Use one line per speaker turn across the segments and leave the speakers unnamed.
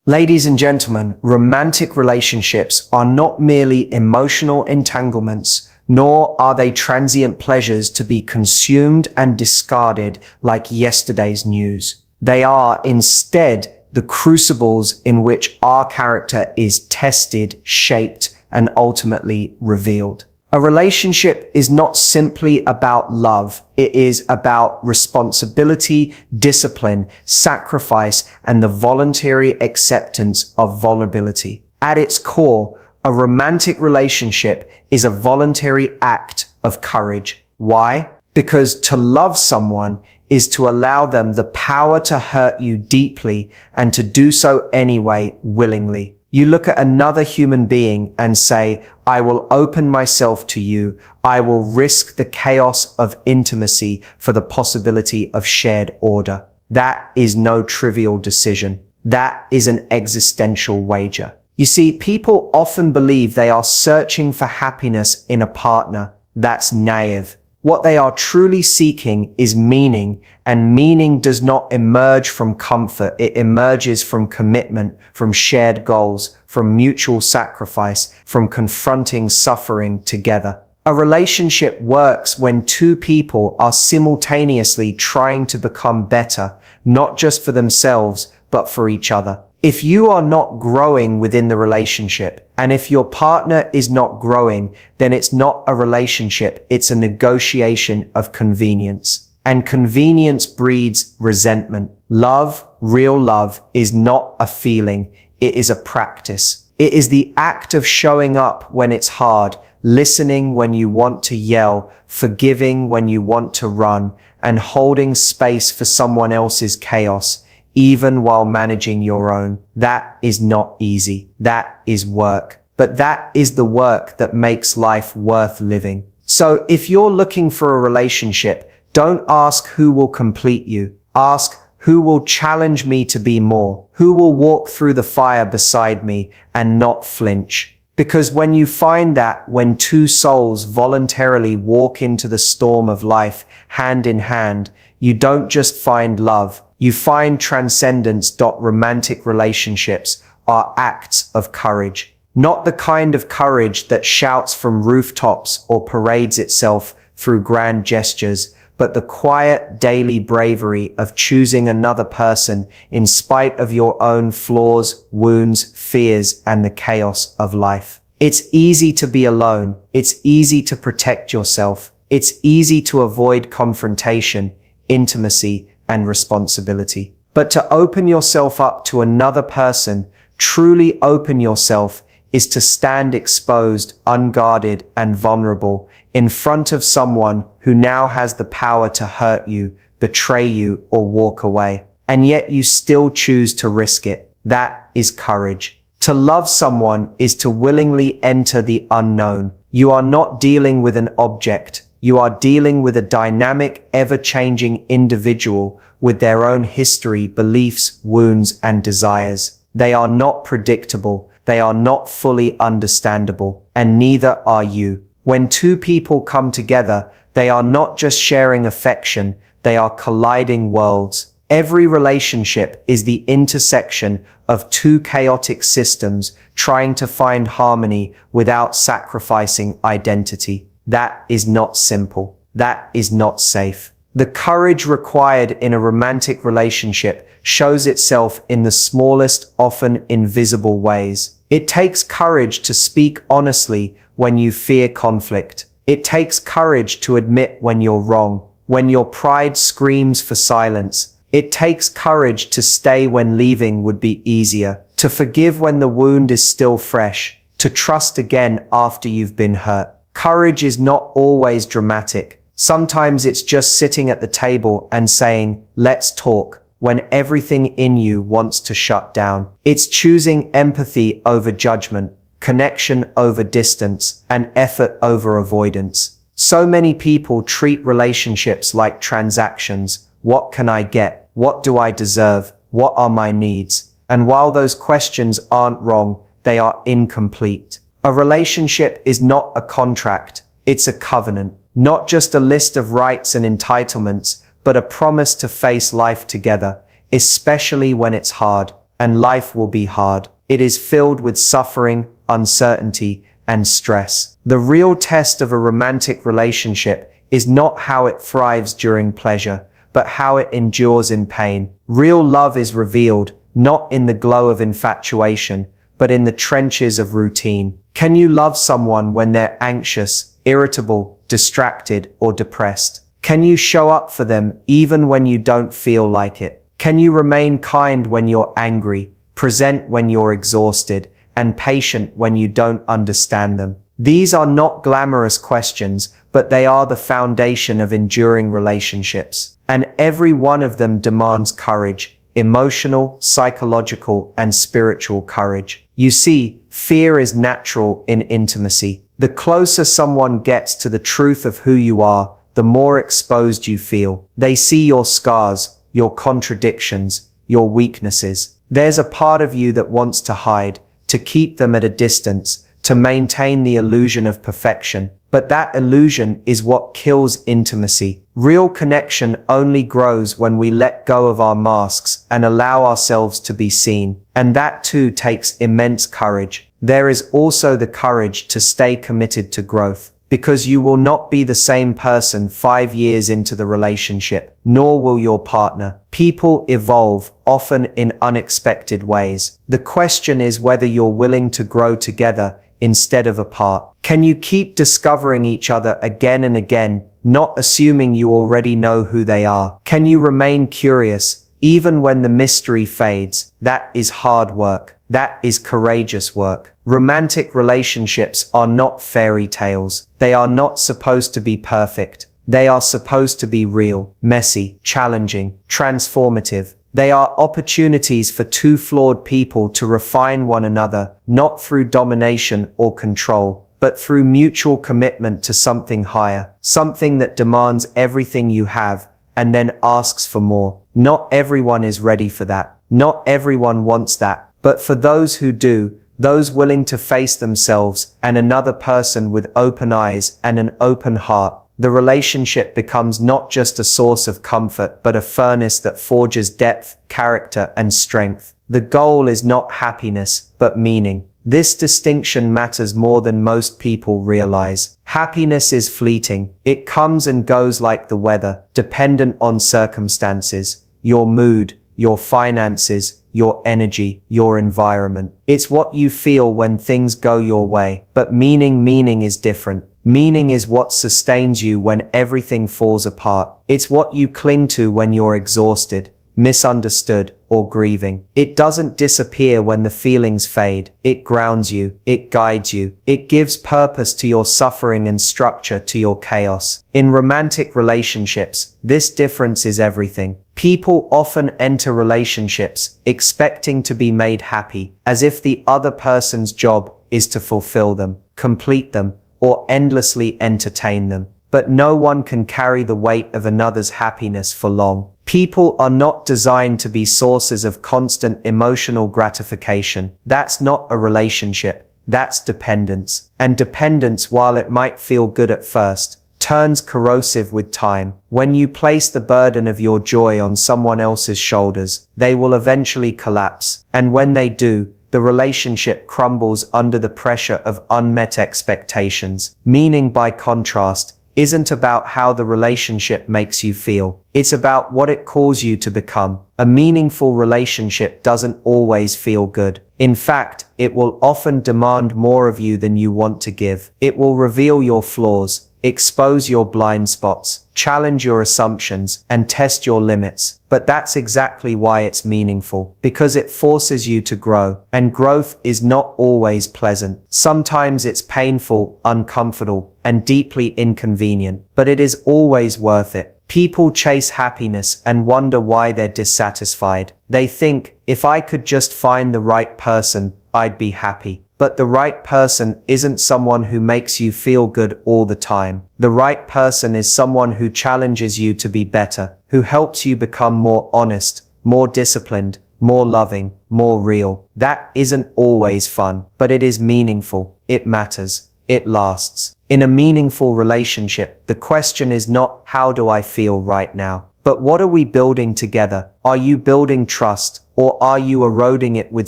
Ladies and gentlemen, romantic relationships are not merely emotional entanglements, nor are they transient pleasures to be consumed and discarded like yesterday's news. They are instead the crucibles in which our character is tested, shaped, and ultimately revealed. A relationship is not simply about love. It is about responsibility, discipline, sacrifice, and the voluntary acceptance of vulnerability. At its core, a romantic relationship is a voluntary act of courage. Why? Because to love someone is to allow them the power to hurt you deeply and to do so anyway, willingly. You look at another human being and say, I will open myself to you. I will risk the chaos of intimacy for the possibility of shared order. That is no trivial decision. That is an existential wager. You see, people often believe they are searching for happiness in a partner. That's naive. What they are truly seeking is meaning, and meaning does not emerge from comfort. It emerges from commitment, from shared goals, from mutual sacrifice, from confronting suffering together. A relationship works when two people are simultaneously trying to become better, not just for themselves, but for each other. If you are not growing within the relationship, and if your partner is not growing, then it's not a relationship, it's a negotiation of convenience. And convenience breeds resentment. Love, real love, is not a feeling, it is a practice. It is the act of showing up when it's hard, listening when you want to yell, forgiving when you want to run, and holding space for someone else's chaos, even while managing your own. That is not easy. That is work. But that is the work that makes life worth living. So if you're looking for a relationship, don't ask who will complete you. Ask who will challenge me to be more, who will walk through the fire beside me and not flinch. Because when you find that, when two souls voluntarily walk into the storm of life hand in hand, you don't just find love, you find transcendence. Romantic relationships are acts of courage. Not the kind of courage that shouts from rooftops or parades itself through grand gestures, but the quiet daily bravery of choosing another person in spite of your own flaws, wounds, fears, and the chaos of life. It's easy to be alone. It's easy to protect yourself. It's easy to avoid confrontation, intimacy, and responsibility. But to open yourself up to another person, truly open yourself, is to stand exposed, unguarded, and vulnerable in front of someone who now has the power to hurt you, betray you, or walk away. And yet you still choose to risk it. That is courage. To love someone is to willingly enter the unknown. You are not dealing with an object. You are dealing with a dynamic, ever-changing individual with their own history, beliefs, wounds, and desires. They are not predictable. They are not fully understandable, and neither are you. When two people come together, they are not just sharing affection, they are colliding worlds. Every relationship is the intersection of two chaotic systems trying to find harmony without sacrificing identity. That is not simple. That is not safe. The courage required in a romantic relationship shows itself in the smallest, often invisible ways. It takes courage to speak honestly when you fear conflict. It takes courage to admit when you're wrong, when your pride screams for silence. It takes courage to stay when leaving would be easier, to forgive when the wound is still fresh, to trust again after you've been hurt. Courage is not always dramatic. Sometimes it's just sitting at the table and saying, let's talk, when everything in you wants to shut down. It's choosing empathy over judgment, connection over distance, and effort over avoidance. So many people treat relationships like transactions. What can I get? What do I deserve? What are my needs? And while those questions aren't wrong, they are incomplete. A relationship is not a contract, it's a covenant. Not just a list of rights and entitlements, but a promise to face life together, especially when it's hard. and life will be hard. It is filled with suffering, uncertainty, and stress. The real test of a romantic relationship is not how it thrives during pleasure, but how it endures in pain. Real love is revealed, not in the glow of infatuation, but in the trenches of routine. Can you love someone when they're anxious, irritable, distracted, or depressed? Can you show up for them even when you don't feel like it? Can you remain kind when you're angry, present when you're exhausted, and patient when you don't understand them? These are not glamorous questions, but they are the foundation of enduring relationships. And every one of them demands courage, emotional, psychological, and spiritual courage. You see, fear is natural in intimacy. The closer someone gets to the truth of who you are, the more exposed you feel. They see your scars, your contradictions, your weaknesses. There's a part of you that wants to hide, to keep them at a distance, to maintain the illusion of perfection. But that illusion is what kills intimacy. Real connection only grows when we let go of our masks and allow ourselves to be seen. And that too takes immense courage. There is also the courage to stay committed to growth, because you will not be the same person 5 years into the relationship, nor will your partner. People evolve, often in unexpected ways. The question is whether you're willing to grow together instead of apart. Can you keep discovering each other again and again, not assuming you already know who they are? Can you remain curious, even when the mystery fades? That is hard work. That is courageous work. Romantic relationships are not fairy tales. They are not supposed to be perfect. They are supposed to be real, messy, challenging, transformative. They are opportunities for two flawed people to refine one another, not through domination or control, but through mutual commitment to something higher, something that demands everything you have and then asks for more. Not everyone is ready for that. Not everyone wants that. But for those who do, those willing to face themselves and another person with open eyes and an open heart, the relationship becomes not just a source of comfort, but a furnace that forges depth, character, and strength. The goal is not happiness, but meaning. This distinction matters more than most people realize. Happiness is fleeting. It comes and goes like the weather, dependent on circumstances, your mood, your finances, your energy, your environment. It's what you feel when things go your way. But meaning is different. Meaning is what sustains you when everything falls apart. It's what you cling to when you're exhausted, misunderstood, or grieving. It doesn't disappear when the feelings fade. It grounds you. It guides you. It gives purpose to your suffering and structure to your chaos. In romantic relationships, this difference is everything. People often enter relationships expecting to be made happy, as if the other person's job is to fulfill them, complete them, or endlessly entertain them. But no one can carry the weight of another's happiness for long. People are not designed to be sources of constant emotional gratification. That's not a relationship. That's dependence. And dependence, while it might feel good at first, turns corrosive with time. When you place the burden of your joy on someone else's shoulders, they will eventually collapse. And when they do, the relationship crumbles under the pressure of unmet expectations. Meaning, by contrast, isn't about how the relationship makes you feel. It's about what it calls you to become. A meaningful relationship doesn't always feel good. In fact, it will often demand more of you than you want to give. It will reveal your flaws, expose your blind spots, challenge your assumptions, and test your limits. But that's exactly why it's meaningful, because it forces you to grow. And growth is not always pleasant. Sometimes it's painful, uncomfortable, and deeply inconvenient, but it is always worth it. People chase happiness and wonder why they're dissatisfied. They think, if I could just find the right person, I'd be happy. But the right person isn't someone who makes you feel good all the time. The right person is someone who challenges you to be better, who helps you become more honest, more disciplined, more loving, more real. That isn't always fun, but it is meaningful. It matters. It lasts. In a meaningful relationship, the question is not, how do I feel right now? But what are we building together? Are you building trust, or are you eroding it with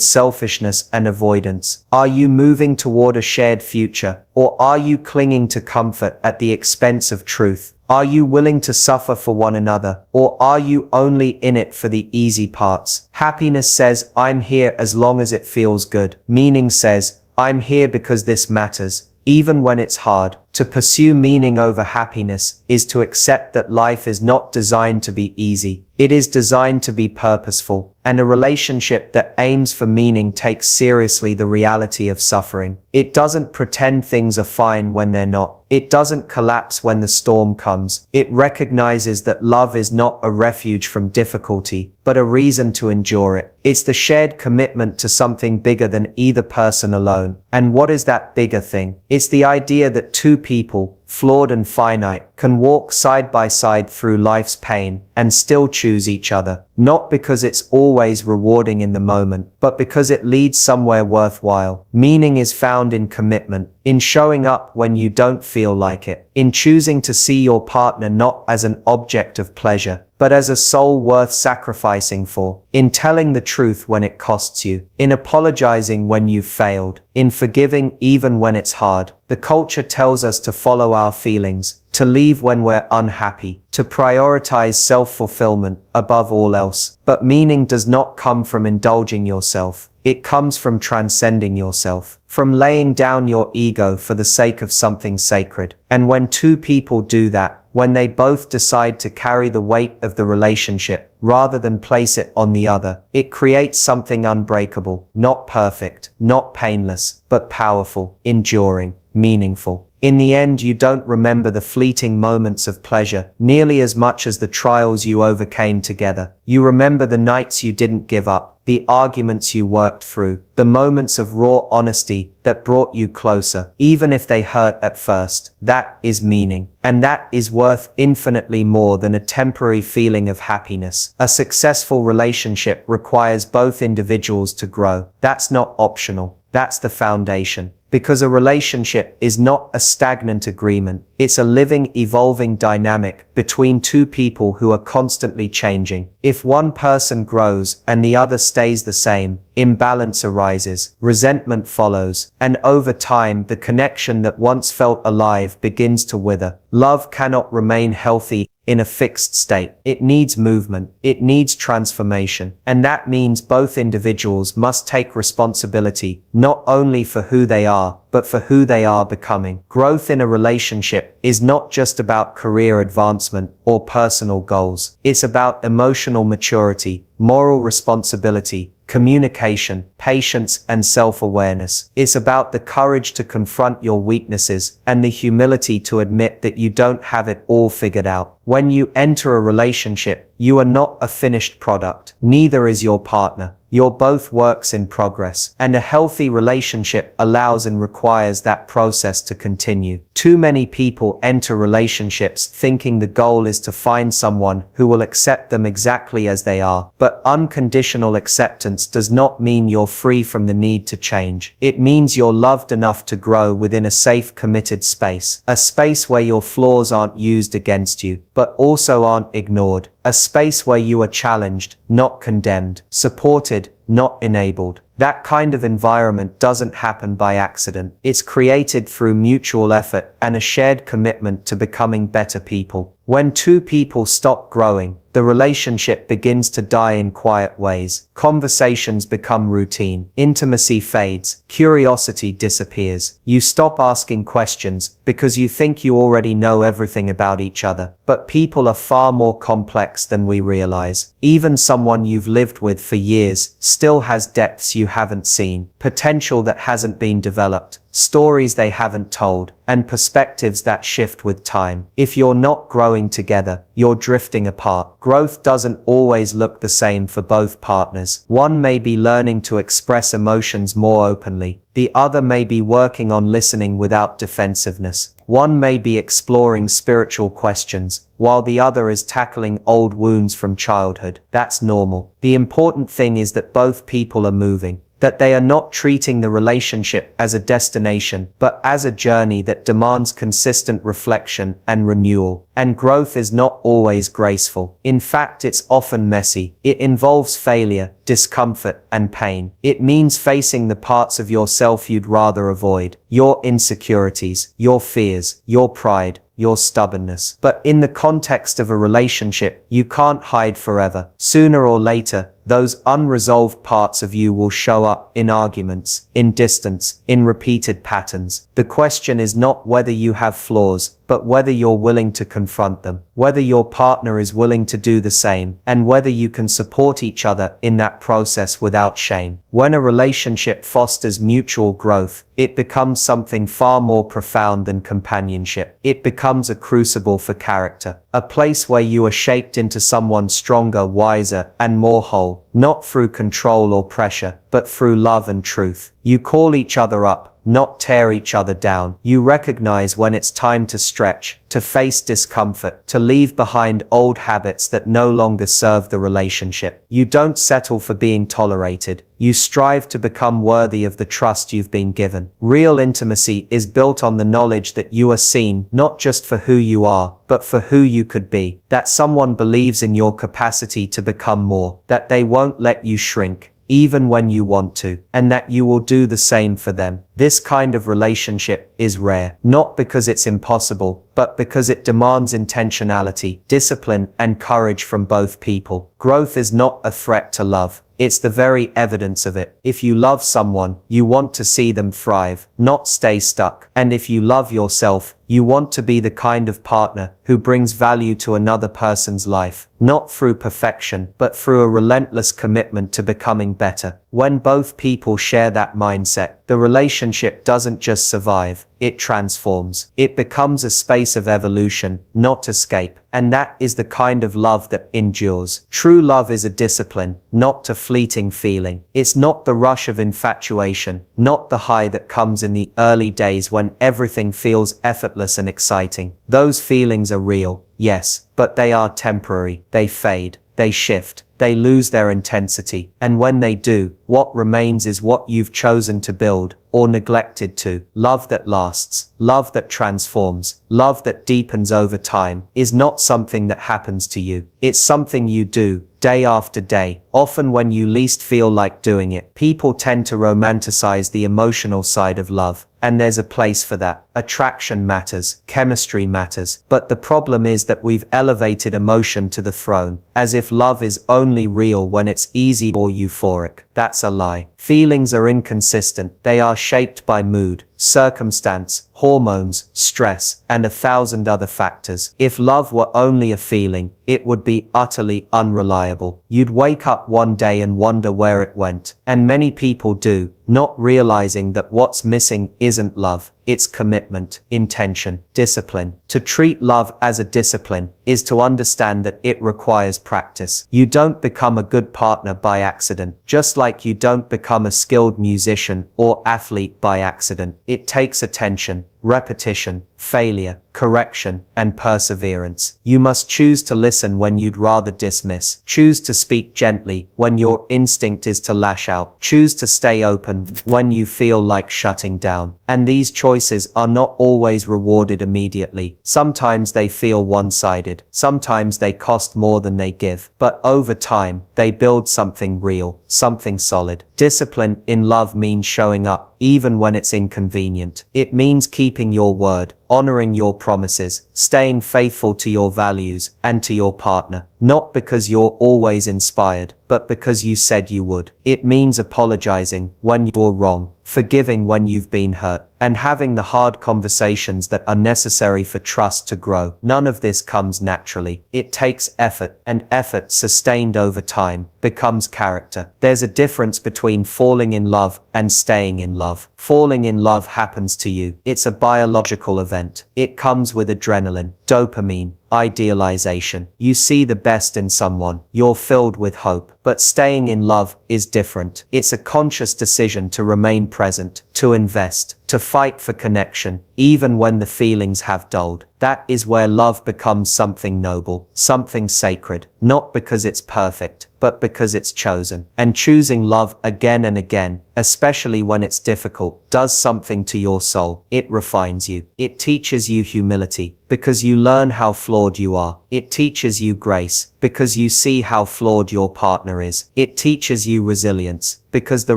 selfishness and avoidance? Are you moving toward a shared future, or are you clinging to comfort at the expense of truth? Are you willing to suffer for one another, or are you only in it for the easy parts? Happiness says, I'm here as long as it feels good. Meaning says, I'm here because this matters, even when it's hard. To pursue meaning over happiness is to accept that life is not designed to be easy. It is designed to be purposeful, and a relationship that aims for meaning takes seriously the reality of suffering. It doesn't pretend things are fine when they're not. It doesn't collapse when the storm comes. It recognizes that love is not a refuge from difficulty, but a reason to endure it. It's the shared commitment to something bigger than either person alone. And what is that bigger thing? It's the idea that two people, flawed and finite, can walk side by side through life's pain and still choose each other. Not because it's always rewarding in the moment, but because it leads somewhere worthwhile. Meaning is found in commitment, in showing up when you don't feel like it, in choosing to see your partner not as an object of pleasure, but as a soul worth sacrificing for, in telling the truth when it costs you, in apologizing when you've failed, in forgiving even when it's hard. The culture tells us to follow our feelings, to leave when we're unhappy, to prioritize self-fulfillment above all else. But meaning does not come from indulging yourself. It comes from transcending yourself, from laying down your ego for the sake of something sacred. And when two people do that, when they both decide to carry the weight of the relationship rather than place it on the other, it creates something unbreakable, not perfect, not painless, but powerful, enduring, meaningful. In the end, you don't remember the fleeting moments of pleasure nearly as much as the trials you overcame together. You remember the nights you didn't give up, the arguments you worked through, the moments of raw honesty that brought you closer, even if they hurt at first. That is meaning. And that is worth infinitely more than a temporary feeling of happiness. A successful relationship requires both individuals to grow. That's not optional. That's the foundation. Because a relationship is not a stagnant agreement. It's a living, evolving dynamic between two people who are constantly changing. If one person grows and the other stays the same, imbalance arises, resentment follows, and over time, the connection that once felt alive begins to wither. Love cannot remain healthy in a fixed state. It needs movement. It needs transformation. And that means both individuals must take responsibility, not only for who they are, but for who they are becoming. Growth in a relationship is not just about career advancement or personal goals. It's about emotional maturity, moral responsibility, communication, patience, and self-awareness. It's about the courage to confront your weaknesses and the humility to admit that you don't have it all figured out. When you enter a relationship, you are not a finished product. Neither is your partner. You're both works in progress, and a healthy relationship allows and requires that process to continue. Too many people enter relationships thinking the goal is to find someone who will accept them exactly as they are. But unconditional acceptance does not mean you're free from the need to change. It means you're loved enough to grow within a safe, committed space. A space where your flaws aren't used against you, but also aren't ignored. A space where you are challenged, not condemned, supported, not enabled. That kind of environment doesn't happen by accident. It's created through mutual effort and a shared commitment to becoming better people. When two people stop growing, the relationship begins to die in quiet ways. Conversations become routine. Intimacy fades. Curiosity disappears. You stop asking questions because you think you already know everything about each other. But people are far more complex than we realize. Even someone you've lived with for years still has depths you haven't seen, potential that hasn't been developed, stories they haven't told, and perspectives that shift with time. If you're not growing together, you're drifting apart. Growth doesn't always look the same for both partners. One may be learning to express emotions more openly. The other may be working on listening without defensiveness. One may be exploring spiritual questions, while the other is tackling old wounds from childhood. That's normal. The important thing is that both people are moving. that they are not treating the relationship as a destination, but as a journey that demands consistent reflection and renewal. And growth is not always graceful. In fact, it's often messy. It involves failure, discomfort, and pain. It means facing the parts of yourself you'd rather avoid, your insecurities, your fears, your pride, your stubbornness. But in the context of a relationship, you can't hide forever. Sooner or later, those unresolved parts of you will show up in arguments, in distance, in repeated patterns. The question is not whether you have flaws, but whether you're willing to confront them, whether your partner is willing to do the same, and whether you can support each other in that process without shame. When a relationship fosters mutual growth, it becomes something far more profound than companionship. It becomes a crucible for character, a place where you are shaped into someone stronger, wiser, and more whole, not through control or pressure, but through love and truth. You call each other up, not tear each other down. You recognize when it's time to stretch, to face discomfort, to leave behind old habits that no longer serve the relationship. You don't settle for being tolerated. You strive to become worthy of the trust you've been given. Real intimacy is built on the knowledge that you are seen, not just for who you are, but for who you could be. That someone believes in your capacity to become more. That they won't let you shrink, even when you want to, and that you will do the same for them. This kind of relationship is rare, not because it's impossible, but because it demands intentionality, discipline, and courage from both people. Growth is not a threat to love. It's the very evidence of it. If you love someone, you want to see them thrive, not stay stuck. And if you love yourself, you want to be the kind of partner who brings value to another person's life, not through perfection, but through a relentless commitment to becoming better. When both people share that mindset, the relationship doesn't just survive, it transforms. It becomes a space of evolution, not escape. And that is the kind of love that endures. True love is a discipline, not a fleeting feeling. It's not the rush of infatuation, not the high that comes in the early days when everything feels effortless and exciting. Those feelings are real, yes, but they are temporary. They fade, they shift, they lose their intensity. And when they do, what remains is what you've chosen to build, or neglected to. Love that lasts, love that transforms, love that deepens over time, is not something that happens to you. It's something you do, day after day, often when you least feel like doing it. People tend to romanticize the emotional side of love, and there's a place for that. Attraction matters, chemistry matters, but the problem is that we've elevated emotion to the throne, as if love is only real when it's easy or euphoric. That's a lie. Feelings are inconsistent. They are shaped by mood, circumstance, hormones, stress, and 1,000 other factors. If love were only a feeling, it would be utterly unreliable. You'd wake up one day and wonder where it went. And many people do, not realizing that what's missing isn't love. It's commitment, intention, discipline. To treat love as a discipline is to understand that it requires practice. You don't become a good partner by accident, just like you don't become a skilled musician or athlete by accident. It takes attention, repetition, failure, correction, and perseverance. You must choose to listen when you'd rather dismiss. Choose to speak gently when your instinct is to lash out. Choose to stay open when you feel like shutting down. And these choices are not always rewarded immediately. Sometimes they feel one-sided. Sometimes they cost more than they give. But over time, they build something real, something solid. Discipline in love means showing up, even when it's inconvenient. It means keeping your word, honoring your promises, staying faithful to your values and to your partner, not because you're always inspired, but because you said you would. It means apologizing when you're wrong, forgiving when you've been hurt, and having the hard conversations that are necessary for trust to grow. None of this comes naturally. It takes effort, and effort sustained over time becomes character. There's a difference between falling in love and staying in love. Falling in love happens to you. It's a biological event. It comes with adrenaline, dopamine, idealization. You see the best in someone. You're filled with hope. But staying in love is different. It's a conscious decision to remain present, to invest, to fight for connection, even when the feelings have dulled. That is where love becomes something noble, something sacred, not because it's perfect, but because it's chosen. And choosing love again and again, especially when it's difficult, does something to your soul. It refines you. It teaches you humility, because you learn how flawed you are. It teaches you grace, because you see how flawed your partner is. It teaches you resilience, because the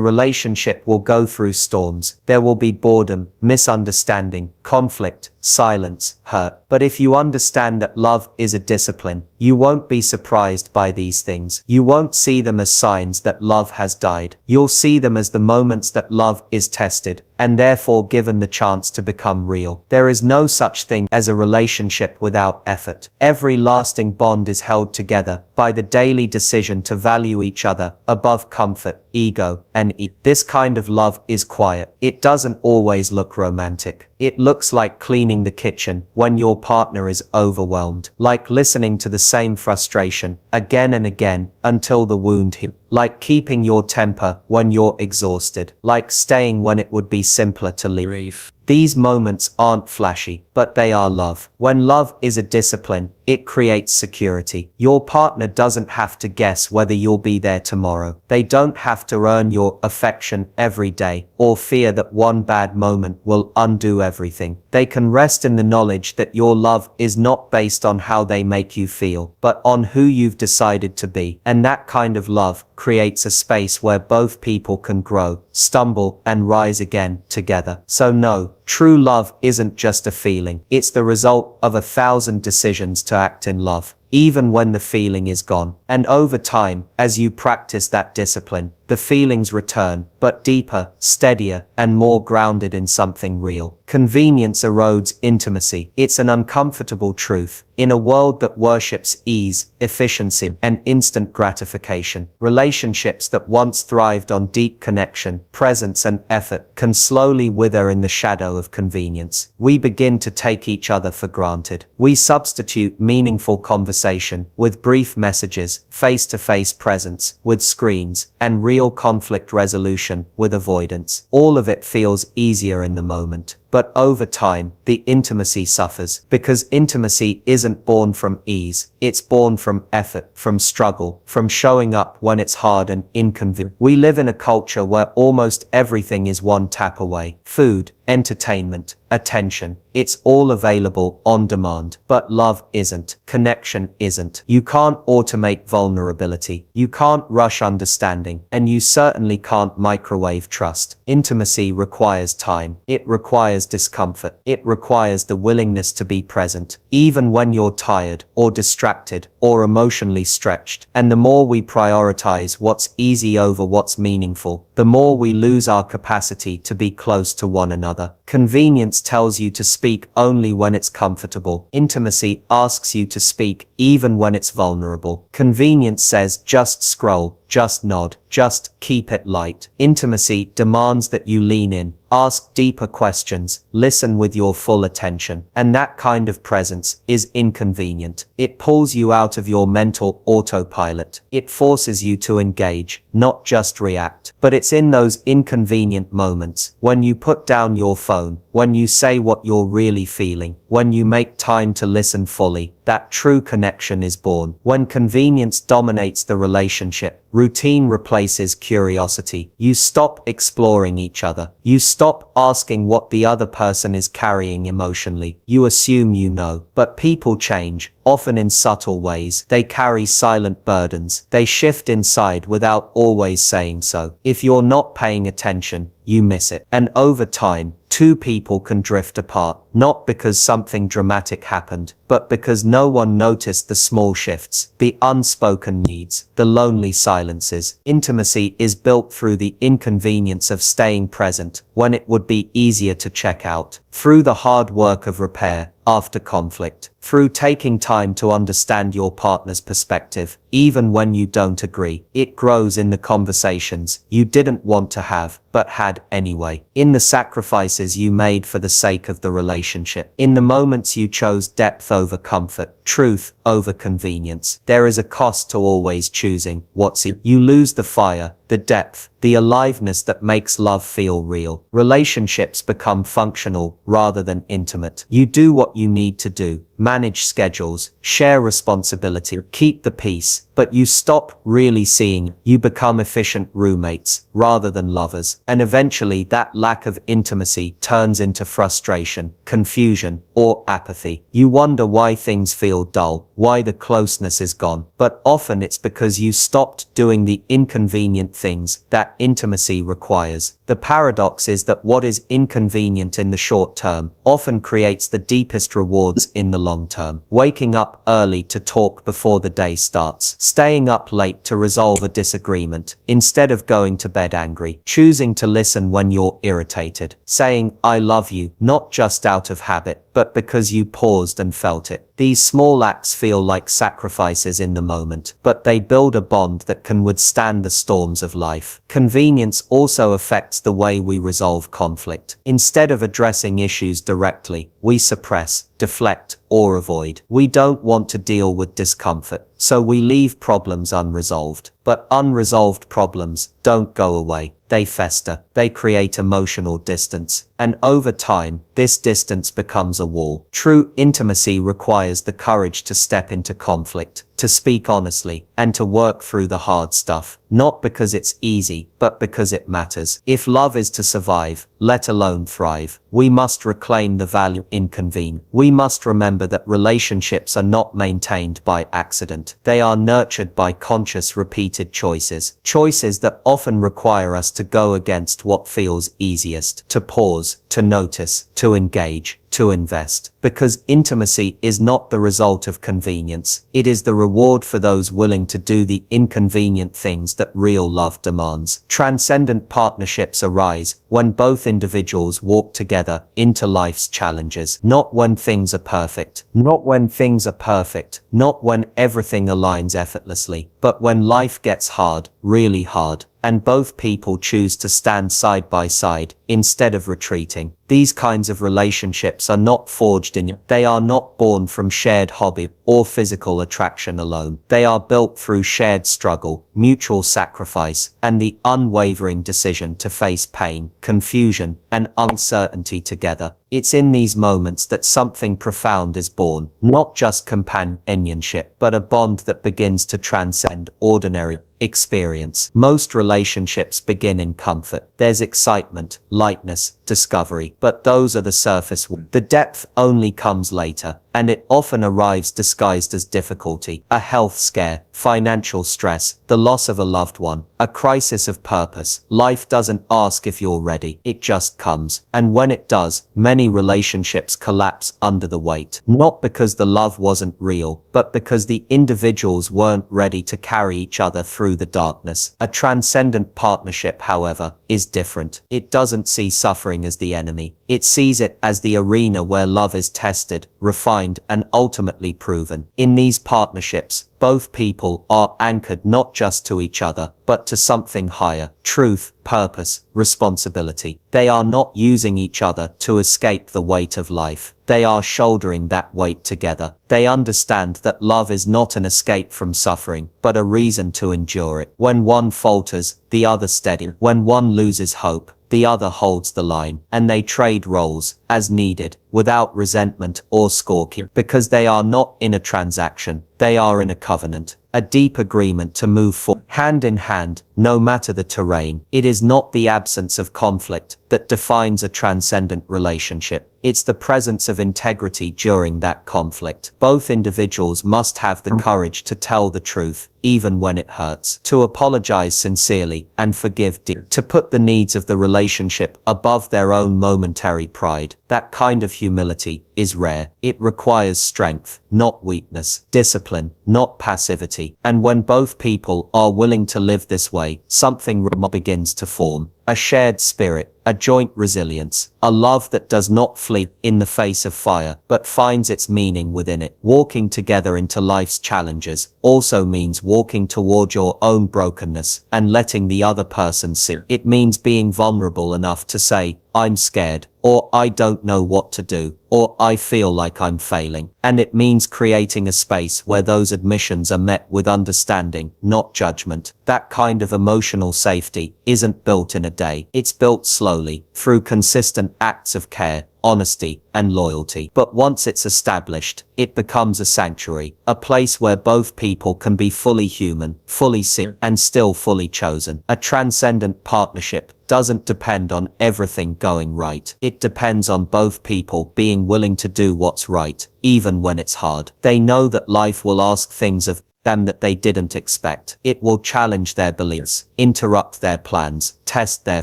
relationship will go through storms. There will be boredom, misunderstanding, conflict, silence, hurt. But if you understand that love is a discipline, you won't be surprised by these things. You won't see them as signs that love has died. You'll see them as the moments that love is tested, and therefore given the chance to become real. There is no such thing as a relationship without effort. Every lasting bond is held together by the daily decision to value each other above comfort, ego, and This kind of love is quiet. It doesn't always look romantic. It looks like cleaning the kitchen when your partner is overwhelmed, like listening to the same frustration again and again until the wound heals, like keeping your temper when you're exhausted, like staying when it would be simpler to leave. These moments aren't flashy, but they are love. When love is a discipline, it creates security. Your partner doesn't have to guess whether you'll be there tomorrow. They don't have to earn your affection every day, or fear that one bad moment will undo everything. They can rest in the knowledge that your love is not based on how they make you feel, but on who you've decided to be. And that kind of love creates a space where both people can grow, stumble, and rise again together. So no, true love isn't just a feeling. It's the result of 1,000 decisions to act in love, even when the feeling is gone. And over time, as you practice that discipline, the feelings return, but deeper, steadier, and more grounded in something real. Convenience erodes intimacy. It's an uncomfortable truth. In a world that worships ease, efficiency, and instant gratification, relationships that once thrived on deep connection, presence, and effort can slowly wither in the shadow of convenience. We begin to take each other for granted. We substitute meaningful conversation with brief messages, face-to-face presence with screens, and real conflict resolution with avoidance. All of it feels easier in the moment. But over time, the intimacy suffers, because intimacy isn't born from ease. It's born from effort, from struggle, from showing up when it's hard and inconvenient. We live in a culture where almost everything is one tap away. Food, entertainment, attention. It's all available on demand. But love isn't. Connection isn't. You can't automate vulnerability. You can't rush understanding. And you certainly can't microwave trust. Intimacy requires time. It requires discomfort. It requires the willingness to be present, even when you're tired, or distracted, or emotionally stretched. And the more we prioritize what's easy over what's meaningful, the more we lose our capacity to be close to one another. Convenience tells you to speak only when it's comfortable. Intimacy asks you to speak even when it's vulnerable. Convenience says just scroll, just nod, just keep it light. Intimacy demands that you lean in, ask deeper questions, listen with your full attention. And that kind of presence is inconvenient. It pulls you out of your mental autopilot. It forces you to engage, not just react. But it's in those inconvenient moments, when you put down your phone, when you say what you're really feeling, when you make time to listen fully, that true connection is born. When convenience dominates the relationship, routine replaces curiosity. You stop exploring each other. You stop asking what the other person is carrying emotionally. You assume you know. But people change, often in subtle ways. They carry silent burdens. They shift inside without always saying so. If you're not paying attention, you miss it. And over time, two people can drift apart, not because something dramatic happened, but because no one noticed the small shifts, the unspoken needs, the lonely silences. Intimacy is built through the inconvenience of staying present when it would be easier to check out, through the hard work of repair after conflict, through taking time to understand your partner's perspective, even when you don't agree. It grows in the conversations you didn't want to have, but had anyway. In the sacrifices you made for the sake of the relationship. In the moments you chose depth over comfort, truth over convenience. There is a cost to always choosing what's it. You lose the fire, the depth, the aliveness that makes love feel real. Relationships become functional rather than intimate. You do what you need to do, manage schedules, share responsibility, keep the peace, but you stop really seeing. You become efficient roommates rather than lovers. And eventually that lack of intimacy turns into frustration, confusion, or apathy. You wonder why things feel dull, why the closeness is gone. But often it's because you stopped doing the inconvenient things that intimacy requires. The paradox is that what is inconvenient in the short term often creates the deepest rewards in the long term. Waking up early to talk before the day starts. Staying up late to resolve a disagreement instead of going to bed angry. Choosing to listen when you're irritated. Saying, "I love you," not just out of habit, but because you paused and felt it. These small acts feel like sacrifices in the moment, but they build a bond that can withstand the storms of life. Convenience also affects the way we resolve conflict. Instead of addressing issues directly, we suppress, deflect, or avoid. We don't want to deal with discomfort, so we leave problems unresolved. But unresolved problems don't go away. They fester. They create emotional distance. And over time, this distance becomes a wall. True intimacy requires the courage to step into conflict, to speak honestly, and to work through the hard stuff. Not because it's easy, but because it matters. If love is to survive, let alone thrive, we must reclaim the value in convenience. We must remember that relationships are not maintained by accident. They are nurtured by conscious, repeated choices. Choices that often require us to go against what feels easiest, to pause, to notice, to engage, to invest. Because intimacy is not the result of convenience. It is the reward for those willing to do the inconvenient things that real love demands. Transcendent partnerships arise when both individuals walk together into life's challenges. Not when things are perfect. Not when things are perfect. Not when everything aligns effortlessly. But when life gets hard, really hard, and both people choose to stand side by side instead of retreating. These kinds of relationships are not forged in. They are not born from shared hobby or physical attraction alone. They are built through shared struggle, mutual sacrifice, and the unwavering decision to face pain, confusion, and uncertainty together. It's in these moments that something profound is born. Not just companionship, but a bond that begins to transcend ordinary experience. Most relationships begin in comfort. There's excitement, lightness, discovery, but those are the surface. The depth only comes later, and it often arrives disguised as difficulty, a health scare, financial stress, the loss of a loved one, a crisis of purpose. Life doesn't ask if you're ready, it just comes. And when it does, many relationships collapse under the weight. Not because the love wasn't real, but because the individuals weren't ready to carry each other through the darkness. A transcendent partnership, however, is different. It doesn't see suffering as the enemy. It sees it as the arena where love is tested, refined, and ultimately proven. In these partnerships, both people are anchored not just to each other, but to something higher: truth, purpose, responsibility. They are not using each other to escape the weight of life. They are shouldering that weight together. They understand that love is not an escape from suffering, but a reason to endure it. When one falters, the other steadies. When one loses hope, the other holds the line, and they trade roles as needed, without resentment or scornking, because they are not in a transaction, they are in a covenant, a deep agreement to move forward, hand in hand, no matter the terrain. It is not the absence of conflict that defines a transcendent relationship. It's the presence of integrity during that conflict. Both individuals must have the courage to tell the truth, even when it hurts, to apologize sincerely and forgive deeply, to put the needs of the relationship above their own momentary pride. That kind of humility is rare. It requires strength, not weakness, discipline, not passivity. And when both people are willing to live this way, something begins to form. A shared spirit, a joint resilience, a love that does not flee in the face of fire, but finds its meaning within it. Walking together into life's challenges also means walking toward your own brokenness and letting the other person see. It means being vulnerable enough to say, "I'm scared," or "I don't know what to do,"
or I feel like I'm failing. And it means creating a space where those admissions are met with understanding, not judgment. That kind of emotional safety isn't built in a day. It's built slowly, through consistent acts of care, honesty, and loyalty. But once it's established, it becomes a sanctuary, a place where both people can be fully human, fully seen, and still fully chosen. A transcendent partnership doesn't depend on everything going right. It depends on both people being willing to do what's right, even when it's hard. They know that life will ask things of them that they didn't expect. It will challenge their beliefs, interrupt their plans, test their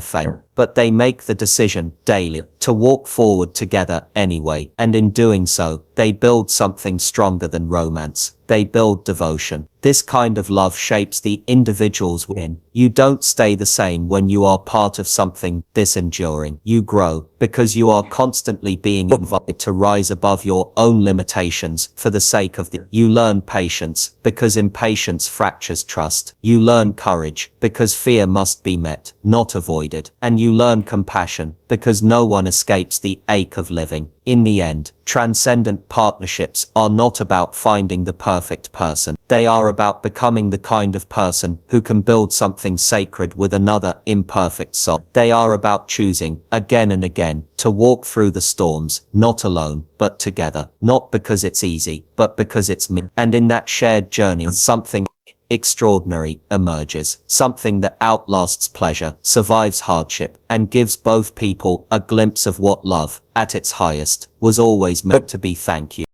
faith. But they make the decision daily to walk forward together anyway. And in doing so, they build something stronger than romance. They build devotion. This kind of love shapes the individuals within. You don't stay the same when you are part of something this enduring. You grow because you are constantly being invited to rise above your own limitations for the sake of the. You learn patience because impatience fractures trust. You learn courage because fear must be met, not avoided. And you learn compassion because no one escapes the ache of living. In the end, transcendent partnerships are not about finding the perfect person. They are about becoming the kind of person who can build something sacred with another imperfect soul. They are about choosing, again and again, to walk through the storms, not alone, but together. Not because it's easy, but because it's me. And in that shared journey, something extraordinary emerges, something that outlasts pleasure, survives hardship, and gives both people a glimpse of what love, at its highest, was always meant to be. Thank you.